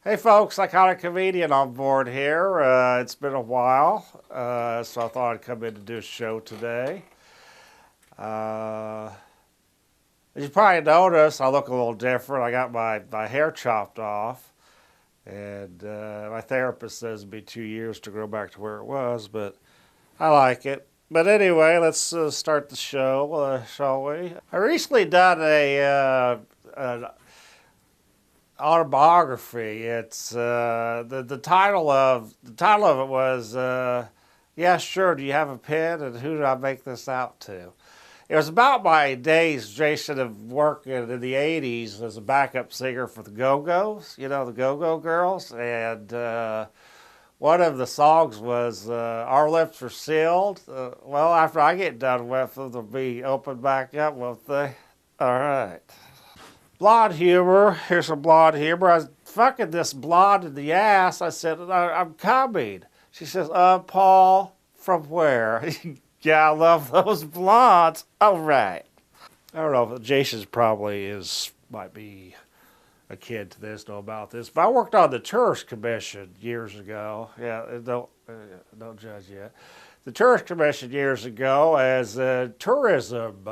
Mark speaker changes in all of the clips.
Speaker 1: Hey folks, Psychotic comedian on board here. It's been a while, so I thought I'd come in to do a show today. Uh, as you probably noticed, I look a little different. I got my hair chopped off, and my therapist says it'll be 2 years to grow back to where it was, but I like it. But anyway, let's start the show, shall we? I recently done an autobiography. It's the title of it was yeah, sure. Do you have a pen? And who did I make this out to? It was about my days, Jason, of working in the '80s as a backup singer for the Go-Go's. You know, the Go-Go Girls, and one of the songs was "Our Lips Are Sealed." Well, after I get done with them, they'll be opened back up, won't they? All right. Blonde humor. Here's some blonde humor. I was fucking this blonde in the ass. I said, I'm coming. She says, Paul, from where? Yeah, I love those blondes. All right. I don't know if Jason's might be a kid to this, know about this, but I worked on the Tourist Commission years ago. Yeah, don't judge yet. The Tourist Commission years ago as tourism.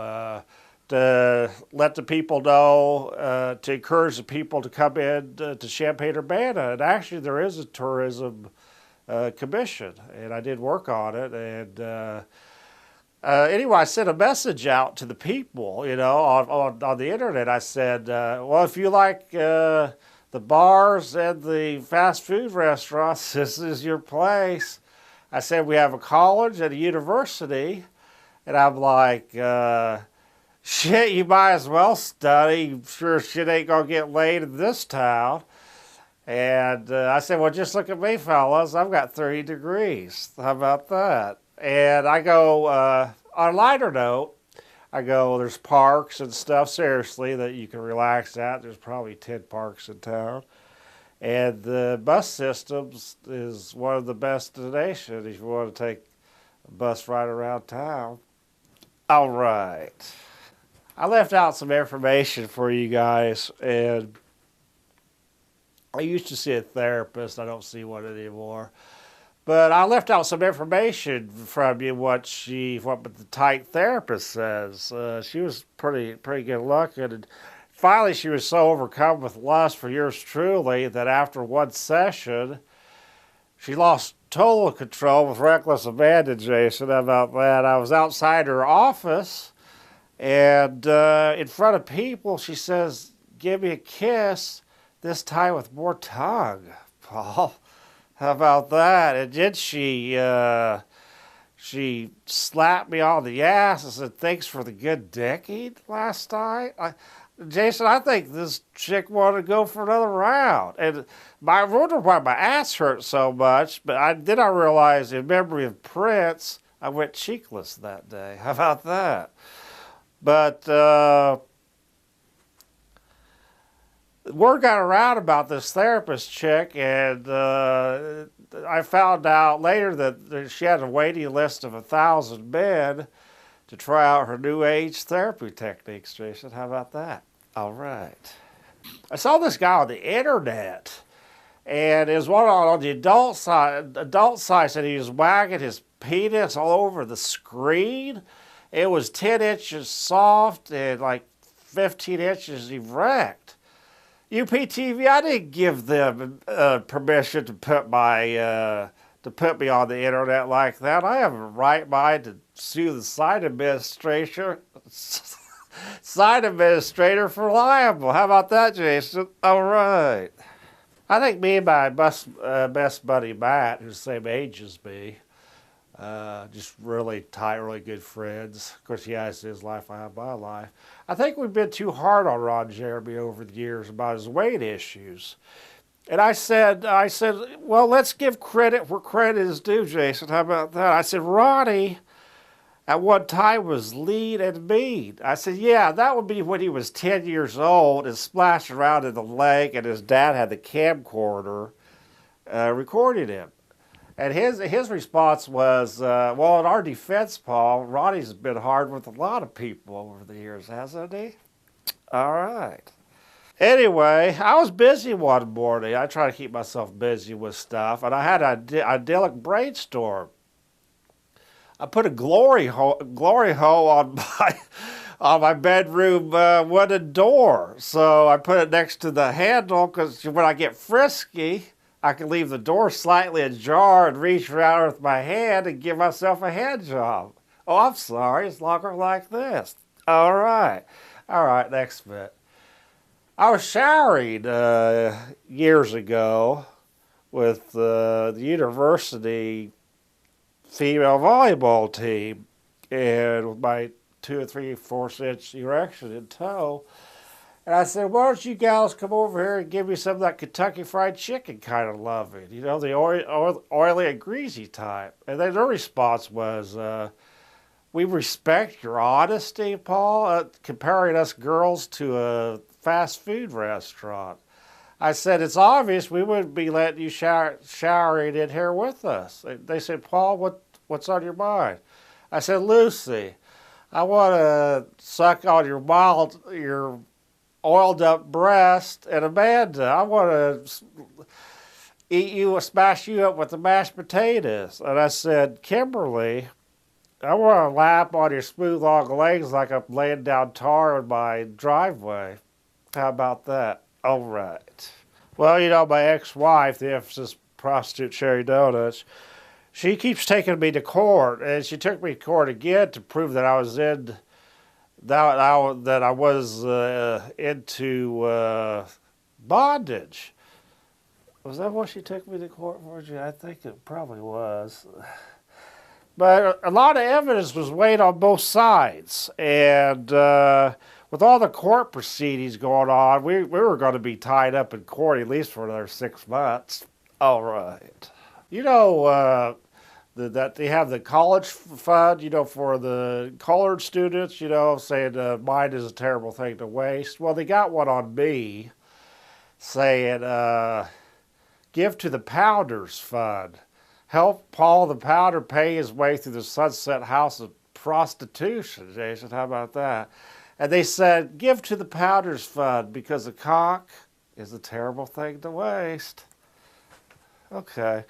Speaker 1: To let the people know, to encourage the people to come in to Champaign-Urbana. And actually, there is a tourism commission, and I did work on it. And anyway, I sent a message out to the people, you know, on the internet. I said, well, if you like the bars and the fast food restaurants, this is your place. I said, we have a college and a university. And I'm like, shit, you might as well study. Sure shit ain't gonna get laid in this town. And I said, well, just look at me, fellas. I've got 30 degrees. How about that? And I go, on a lighter note, I go, there's parks and stuff, seriously, that you can relax at. There's probably 10 parks in town. And the bus systems is one of the best in the nation if you want to take a bus ride around town. All right. I left out some information for you guys, and I used to see a therapist. I don't see one anymore. But I left out some information from you, what the type therapist says. She was pretty good looking, and finally she was so overcome with lust for yours truly that after one session, she lost total control with reckless abandon, Jason. How about that? I was outside her office, and in front of people, she says, give me a kiss, this time with more tongue, Paul. How about that? And then she slapped me on the ass and said, thanks for the good decade last night. Jason, I think this chick wanted to go for another round. And I wonder why my ass hurt so much, but then I realized in memory of Prince, I went cheekless that day. How about that? But word got around about this therapist chick, and I found out later that she had a waiting list of 1,000 men to try out her new age therapy techniques, Jason. How about that? All right. I saw this guy on the internet, and it was one on the adult side, and he was wagging his penis all over the screen. It was 10 inches soft and like 15 inches erect. UPTV, I didn't give them permission to put me on the internet like that. I have a right mind to sue the site administrator for libel. How about that, Jason? All right. I think me and my best buddy Matt, who's the same age as me, just really tight, really good friends. Of course, he has his life, I have my life. I think we've been too hard on Ron Jeremy over the years about his weight issues. And I said, well, let's give credit where credit is due, Jason. How about that? I said, Ronnie at one time was lean and mean. I said, yeah, that would be when he was 10 years old and splashed around in the lake, and his dad had the camcorder recording him. And his response was, well, in our defense, Paul, Ronnie's been hard with a lot of people over the years, hasn't he? All right. Anyway, I was busy one morning. I try to keep myself busy with stuff, and I had an idyllic brainstorm. I put a glory hole on my bedroom wooden door. So I put it next to the handle because when I get frisky, I can leave the door slightly ajar and reach around with my hand and give myself a hand job. Oh, I'm sorry. It's longer like this. All right. All right, next bit. I was showering years ago with the university female volleyball team, and with my 2 or 3/4 inch erection in tow. And I said, why don't you gals come over here and give me some of that Kentucky Fried Chicken kind of loving, you know, the oily and greasy type. And then their response was, we respect your honesty, Paul, comparing us girls to a fast food restaurant. I said, it's obvious we wouldn't be letting you showering in here with us. They said, Paul, what's on your mind? I said, Lucy, I want to suck on your oiled up breast, and Amanda, I want to smash you up with the mashed potatoes. And I said, Kimberly, I want to lap on your smooth long legs like I'm laying down tar in my driveway. How about that? All right. Well, you know, my ex-wife, the emphasis prostitute Cherry Donuts, she keeps taking me to court, and she took me to court again to prove that I was into bondage. Was that what she took me to court for? I think it probably was. But a lot of evidence was weighed on both sides, and with all the court proceedings going on, we were going to be tied up in court at least for another 6 months. All right. You know that they have the college fund, you know, for the colored students, you know, saying mind is a terrible thing to waste. Well, they got one on me saying give to the Pounders Fund. Help Paul the Pounder pay his way through the Sunset House of Prostitution, Jason. How about that? And they said, give to the Pounders Fund because a cock is a terrible thing to waste. Okay.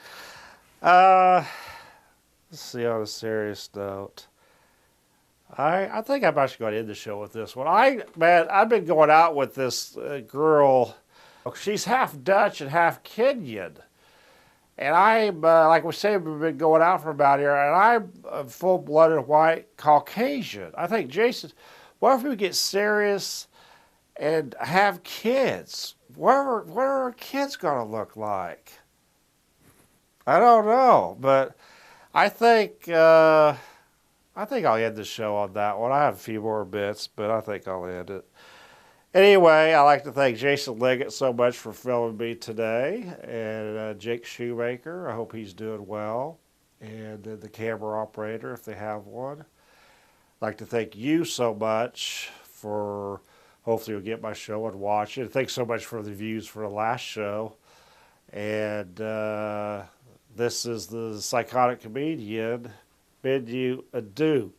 Speaker 1: Let's see, on a serious note. I think I'm actually going to end the show with this one. I've been going out with this girl. She's half Dutch and half Kenyan. And I'm, like we say, we've been going out for about a year, and I'm a full-blooded white Caucasian. I think, Jason, what if we get serious and have kids? What are our kids going to look like? I don't know, but I think I'll end the show on that one. I have a few more bits, but I think I'll end it. Anyway, I'd like to thank Jason Leggett so much for filming me today, and Jake Shoemaker. I hope he's doing well, and the camera operator, if they have one. I'd like to thank you so much for, hopefully you'll get my show and watch it. Thanks so much for the views for the last show. And this is the Psychotic Comedian. Bid you adieu.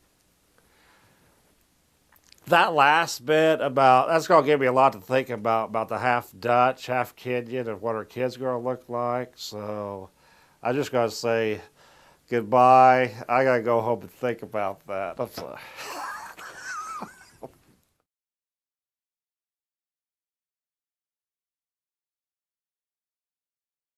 Speaker 1: That last bit that's going to give me a lot to think about the half Dutch, half Kenyan, and what our kids are going to look like. So I just got to say goodbye. I got to go home and think about that. I'm sorry.